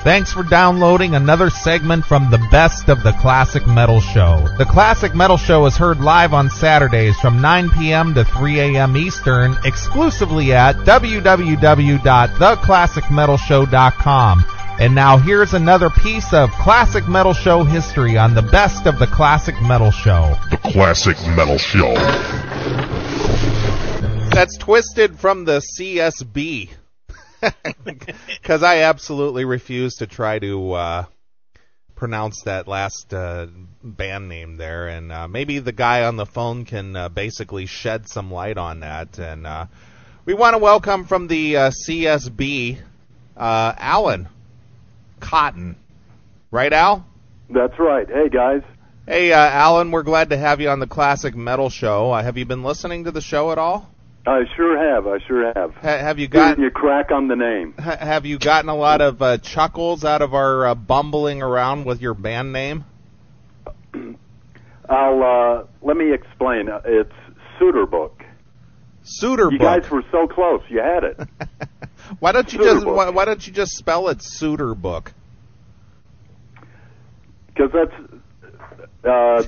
Thanks for downloading another segment from the Best of the Classic Metal Show. The Classic Metal Show is heard live on Saturdays from 9 p.m. to 3 a.m. Eastern, exclusively at www.theclassicmetalshow.com. And now here's another piece of Classic Metal Show history on the Best of the Classic Metal Show. The Classic Metal Show. That's twisted from the CSB. Because I absolutely refuse to try to pronounce that last band name there, and maybe the guy on the phone can basically shed some light on that. And we want to welcome from the CSB, Allan Cotton. Right, Al? That's right. Hey, guys. Hey, Allan, we're glad to have you on the Classic Metal Show. Have you been listening to the show at all? I sure have. Have you gotten you crack on the name? Have you gotten a lot of chuckles out of our bumbling around with your band name? Let me explain. It's Soeterboek. Soeterboek. You guys were so close. You had it. Why don't you just spell it Soeterboek? Because that's the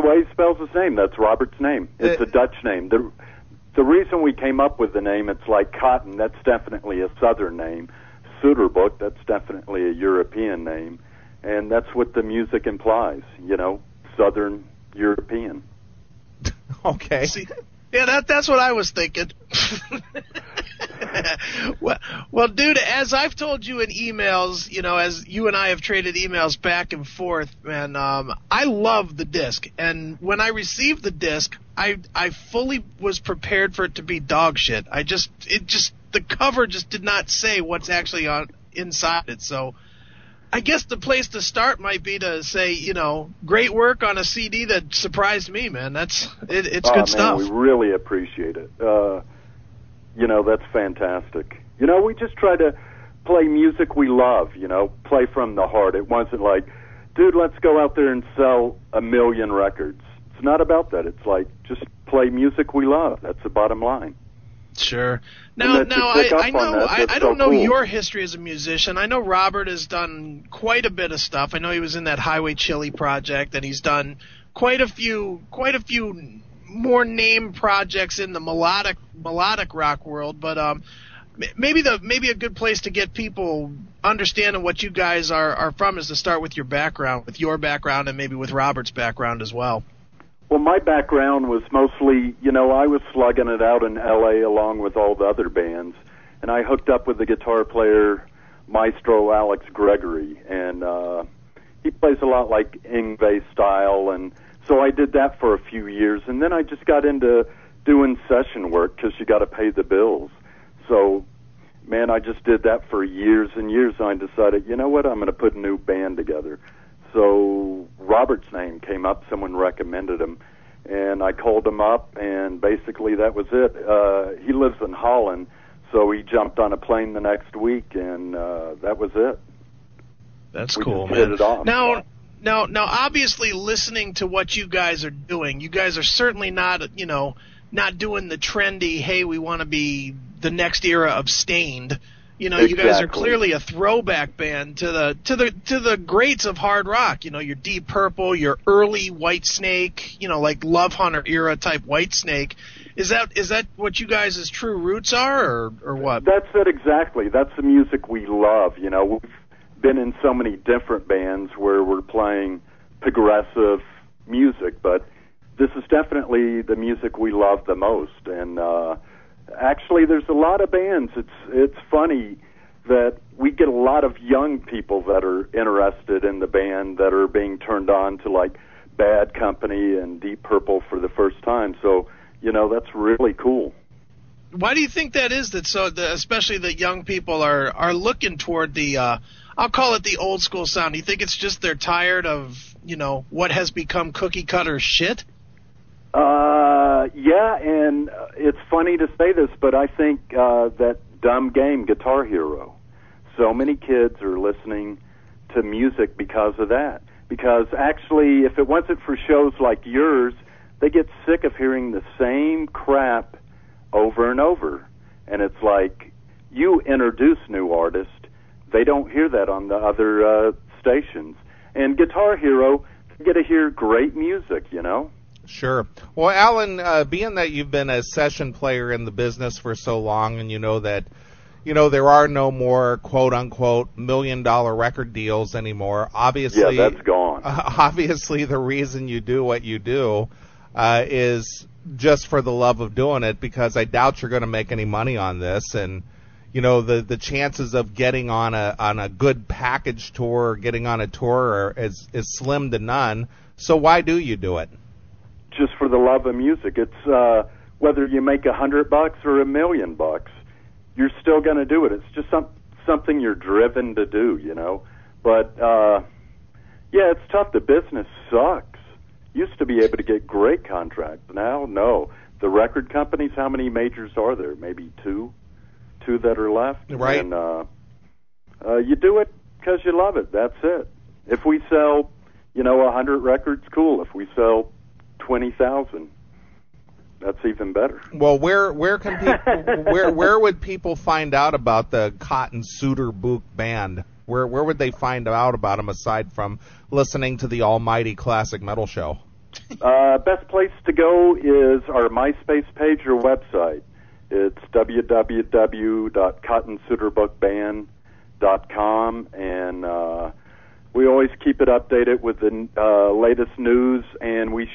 way he spells his name. That's Robert's name. It's a Dutch name. The reason we came up with the name, it's like Cotton, that's definitely a Southern name. Soeterboek, that's definitely a European name. And that's what the music implies, Southern European. Okay. See, yeah, that's what I was thinking. Well, dude, as I've told you in emails, as you and I have traded emails back and forth, man, I love the disc. And when I received the disc, I fully was prepared for it to be dog shit. The cover just did not say what's actually inside it. So I guess the place to start might be to say, great work on a CD that surprised me, man. It's good stuff. We really appreciate it. That's fantastic. We just try to play music we love, play from the heart. It wasn't like, dude, let's go out there and sell 1 million records. It's not about that. It's like, just play music we love. That's the bottom line. Sure. Now I don't know your history as a musician. I know Robert has done quite a bit of stuff. I know he was in that Highway Chili project, and he's done quite a few more name projects in the melodic rock world. But maybe a good place to get people understanding what you guys are from is to start with your background, and maybe with Robert's background as well. Well, my background was mostly, I was slugging it out in L.A. along with all the other bands, and I hooked up with the guitar player, Maestro Alex Gregory, and he plays a lot like Yngwie style, and so I did that for a few years, and then I just got into doing session work because you got to pay the bills. So, man, I just did that for years and years, and I decided, you know what, I'm going to put a new band together. So Robert's name came up, someone recommended him, and I called him up, and basically that was it. He lives in Holland, so he jumped on a plane the next week, and that was it. That's we cool, just man. Hit it off. Now, obviously, listening to what you guys are doing, you guys are certainly not doing the trendy, hey, we want to be the next era of Stained. Exactly. You guys are clearly a throwback band to the greats of hard rock. Your Deep Purple, your early Whitesnake, like Love Hunter era type Whitesnake. Is that what you guys' true roots are, or what? That's it exactly. That's the music we love. We've been in so many different bands where we're playing progressive music, but this is definitely the music we love the most. And actually, there's a lot of bands. It's funny that we get a lot of young people that are interested in the band that are being turned on to like Bad Company and Deep Purple for the first time. So, that's really cool. Why do you think that is? Especially the young people are looking toward the I'll call it the old school sound. Do you think it's just they're tired of what has become cookie cutter shit? Yeah, and it's funny to say this, but I think that dumb game, Guitar Hero, so many kids are listening to music because of that. Because actually, if it wasn't for shows like yours, they get sick of hearing the same crap over and over. And it's like, you introduce new artists, they don't hear that on the other stations. And Guitar Hero, you get to hear great music, you know? Sure. Well, Allan, being that you've been a session player in the business for so long, and you know that, there are no more quote-unquote million-dollar record deals anymore. Obviously, yeah, that's gone. Obviously, the reason you do what you do is just for the love of doing it, because I doubt you're going to make any money on this, and the chances of getting on a good package tour, or getting on a tour, is slim to none. So why do you do it? Just for the love of music. It's whether you make $100 or $1 million, you're still going to do it. It's just something you're driven to do, But yeah, it's tough. The business sucks. Used to be able to get great contracts. Now, no. The record companies, how many majors are there? Maybe two that are left. Right. And you do it because you love it. That's it. If we sell, 100 records, cool. If we sell 20,000, that's even better. Well, where can people where would people find out about the Cotton Soeterboek Band? Where would they find out about them aside from listening to the Almighty Classic Metal Show? Best place to go is our MySpace page or website. It's www.cottonsoeterboekband.com, and we always keep it updated with the latest news. And we're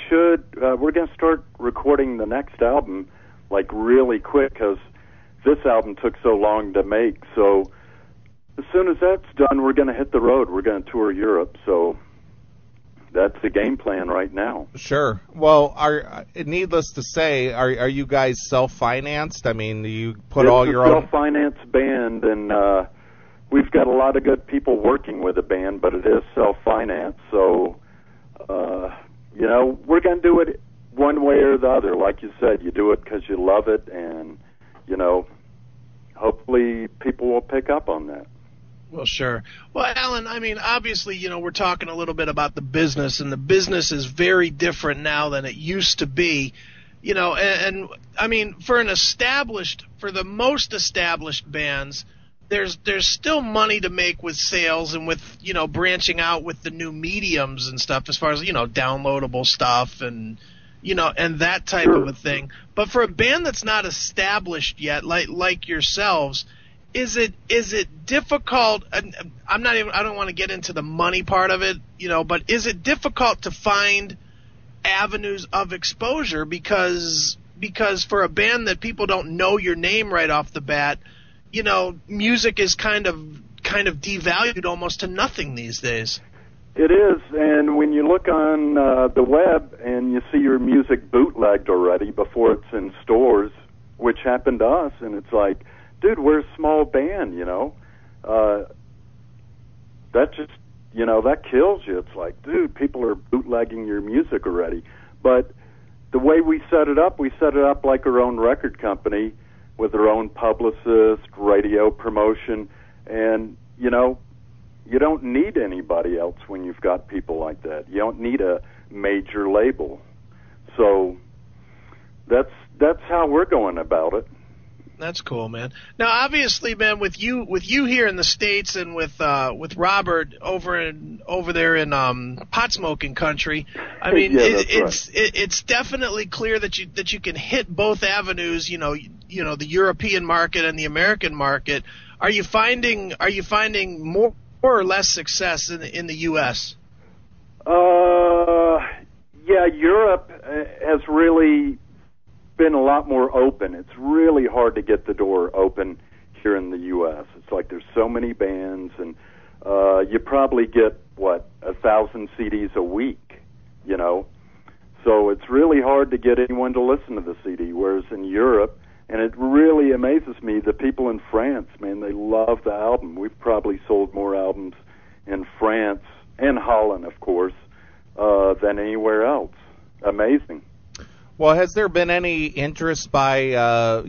going to start recording the next album like really quick, because this album took so long to make. So as soon as that's done, we're going to hit the road. We're going to tour Europe. So that's the game plan right now. Sure. Well, needless to say, are you guys self-financed? I mean, do you put all your own? It's a self-financed band, and we've got a lot of good people working with the band, but it is self-financed. So, we're going to do it one way or the other. Like you said, you do it because you love it, and, hopefully people will pick up on that. Well, sure. Well, Allan, I mean, obviously, we're talking a little bit about the business, and the business is very different now than it used to be. And I mean, for the most established bands, there's still money to make with sales and with, branching out with the new mediums and stuff, as far as, downloadable stuff and, and that type of a thing. But for a band that's not established yet, like yourselves, is it difficult? I don't want to get into the money part of it, but is it difficult to find avenues of exposure because for a band that people don't know your name right off the bat, music is kind of devalued almost to nothing these days. It is, and when you look on the web and you see your music bootlegged already before it's in stores, which happened to us, and it's like, dude, we're a small band, that just, that kills you. It's like, dude, people are bootlegging your music already. But the way we set it up like our own record company with our own publicist, radio promotion, and, you don't need anybody else when you've got people like that. You don't need a major label. So that's how we're going about it. That's cool, man. Now, obviously, man, with you here in the States and with Robert over there in pot smoking country, I mean, yeah, it's definitely clear that you can hit both avenues. The European market and the American market. Are you finding more or less success in the U.S.? Yeah, Europe has really been a lot more open. It's really hard to get the door open here in the U.S. It's like there's so many bands, and you probably get, 1,000 CDs a week, So it's really hard to get anyone to listen to the CD, whereas in Europe, and it really amazes me, the people in France, man, they love the album. We've probably sold more albums in France, and Holland, of course, than anywhere else. Amazing. Well, has there been any interest by,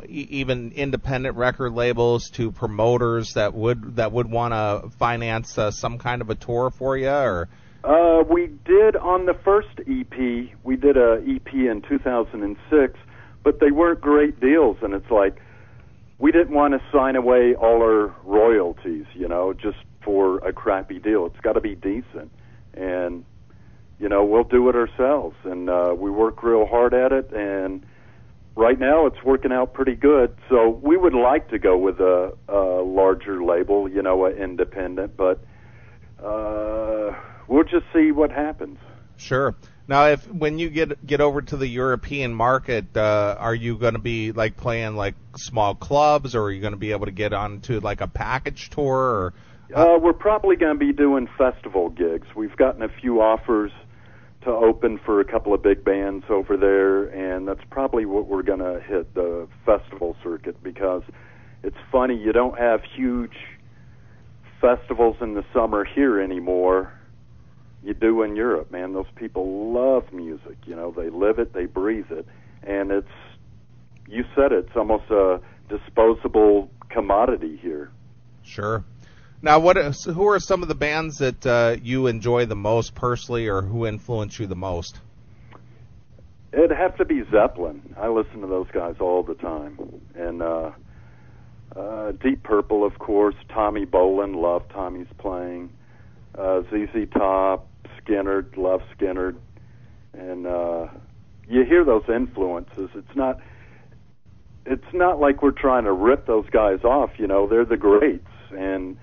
even independent record labels to promoters that would want to finance some kind of a tour for you, or? We did on the first EP. We did a EP in 2006, but they weren't great deals, and it's like, we didn't want to sign away all our royalties, just for a crappy deal. It's got to be decent. And, we'll do it ourselves. And we work real hard at it. And right now it's working out pretty good. So we would like to go with a larger label, an independent. But we'll just see what happens. Sure. Now, when you get over to the European market, are you going to be like playing like small clubs, or are you going to be able to get onto like a package tour? Or we're probably going to be doing festival gigs. We've gotten a few offers to open for a couple of big bands over there, and that's probably what we're going to hit, the festival circuit, because it's funny, you don't have huge festivals in the summer here anymore. You do in Europe, man. Those people love music. They live it, they breathe it, and you said it's almost a disposable commodity here. Sure. Now, who are some of the bands that you enjoy the most personally, or who influence you the most? It'd have to be Zeppelin. I listen to those guys all the time, and Deep Purple, of course. Tommy Bolin, love Tommy's playing. ZZ Top, Skynyrd, love Skynyrd, and you hear those influences. It's not like we're trying to rip those guys off. They're the greats, and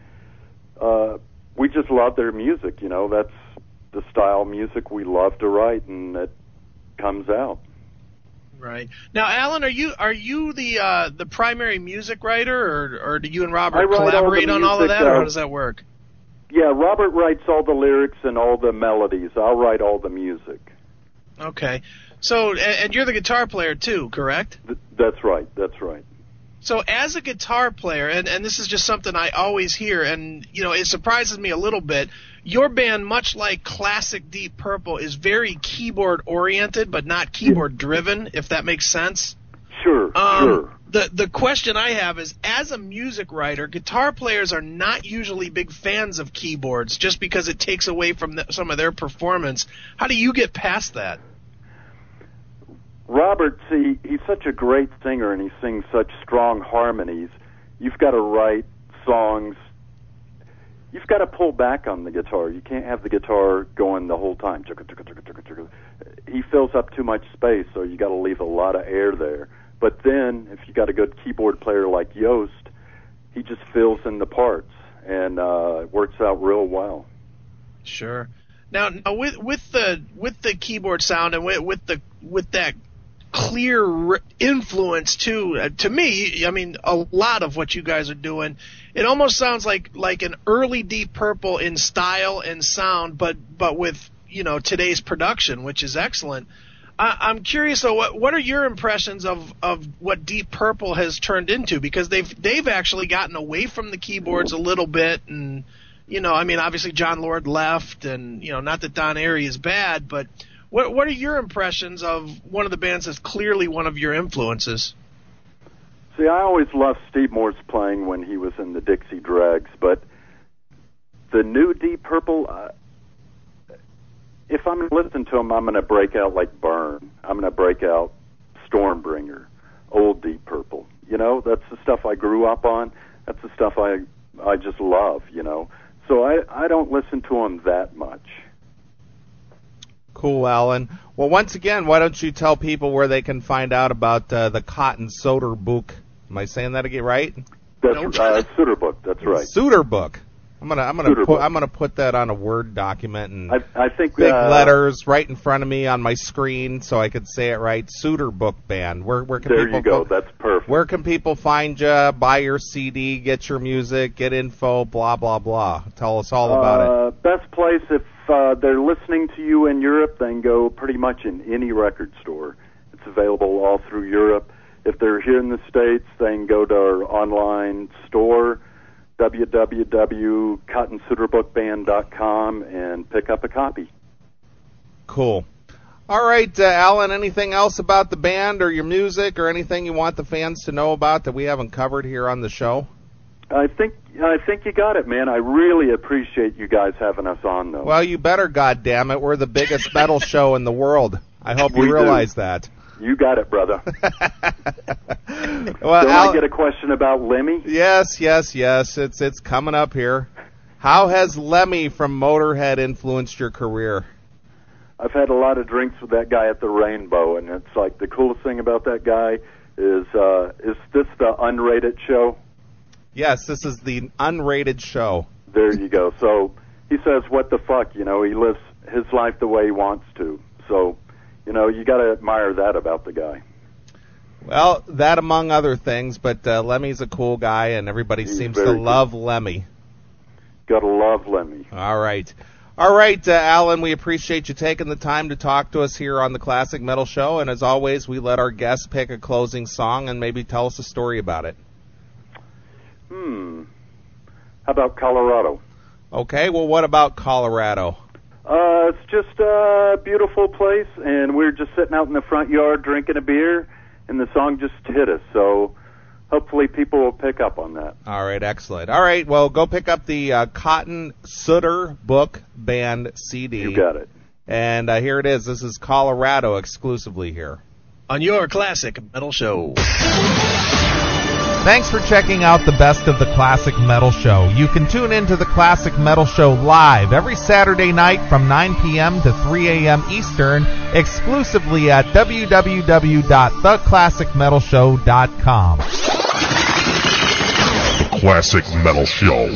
we just love their music. That's the style of music we love to write, and it comes out. Right. Now, Allan, are you the primary music writer, or do you and Robert collaborate on all of that, or how does that work? Yeah, Robert writes all the lyrics and all the melodies. I'll write all the music. Okay. So, and you're the guitar player too, correct? That's right. That's right. So, as a guitar player, and this is just something I always hear, and it surprises me a little bit. Your band, much like classic Deep Purple, is very keyboard oriented, but not keyboard driven. If that makes sense. Sure. Sure. The question I have is, as a music writer, guitar players are not usually big fans of keyboards just because it takes away from some of their performance. How do you get past that? Robert, see, he's such a great singer and he sings such strong harmonies. You've got to write songs. You've got to pull back on the guitar. You can't have the guitar going the whole time. He fills up too much space, so you got to leave a lot of air there. But then, if you got a good keyboard player like Yost, he just fills in the parts, and it works out real well. Sure. Now with the keyboard sound and with that clear influence too, to me, I mean, a lot of what you guys are doing, it almost sounds like an early Deep Purple in style and sound, but with today's production, which is excellent. I'm curious, though, what are your impressions of what Deep Purple has turned into? Because they've actually gotten away from the keyboards a little bit, and I mean, obviously John Lord left, and not that Don Airey is bad, but what are your impressions of one of the bands that's clearly one of your influences? See, I always loved Steve Moore's playing when he was in the Dixie Dregs, but the new Deep Purple. If I'm going to listen to them, I'm going to break out like Burn. I'm going to break out Stormbringer, old Deep Purple. That's the stuff I grew up on. That's the stuff I just love, So I don't listen to them that much. Cool, Allan. Well, once again, why don't you tell people where they can find out about the Cotton Soeterboek? Am I saying that again right? That's Soeterboek. That's right. Soeterboek. I'm gonna put that on a Word document and I think big letters right in front of me on my screen so I could say it right. Soeterboek Band. Where can there people you go. That's perfect. Where can people find you? Buy your CD, get your music, get info, blah blah blah. Tell us all about it. Best place if they're listening to you in Europe, then go pretty much in any record store. It's available all through Europe. If they're here in the States, then go to our online store, www.cottonsoeterboekband.com, and pick up a copy. Cool. All right, Allan, anything else about the band or your music or anything you want the fans to know about that we haven't covered here on the show? I think you got it, man. I really appreciate you guys having us on, though. Well, you better, goddammit. We're the biggest metal show in the world. I hope you realize that. You got it, brother. Well, Don't I get a question about Lemmy? Yes. It's coming up here. How has Lemmy from Motorhead influenced your career? I've had a lot of drinks with that guy at the Rainbow, and it's like the coolest thing about that guy is this the unrated show? Yes, this is the unrated show. There you go. So he says, what the fuck, he lives his life the way he wants to. So, you got to admire that about the guy. Well, that among other things, but Lemmy's a cool guy, and everybody seems to love Lemmy. Gotta love Lemmy. All right, Allan, we appreciate you taking the time to talk to us here on the Classic Metal Show, and as always, we let our guests pick a closing song and maybe tell us a story about it. How about Colorado? Okay, well, what about Colorado? It's just a beautiful place, and we're just sitting out in the front yard drinking a beer, and the song just hit us, so hopefully people will pick up on that. All right, excellent. All right, well, go pick up the Cotton Soeterboek Band CD. You got it. And here it is. This is Colorado exclusively here on your Classic Metal Show. Thanks for checking out the best of the Classic Metal Show. You can tune into the Classic Metal Show live every Saturday night from 9 p.m. to 3 a.m. Eastern, exclusively at www.theclassicmetalshow.com. Classic Metal Show.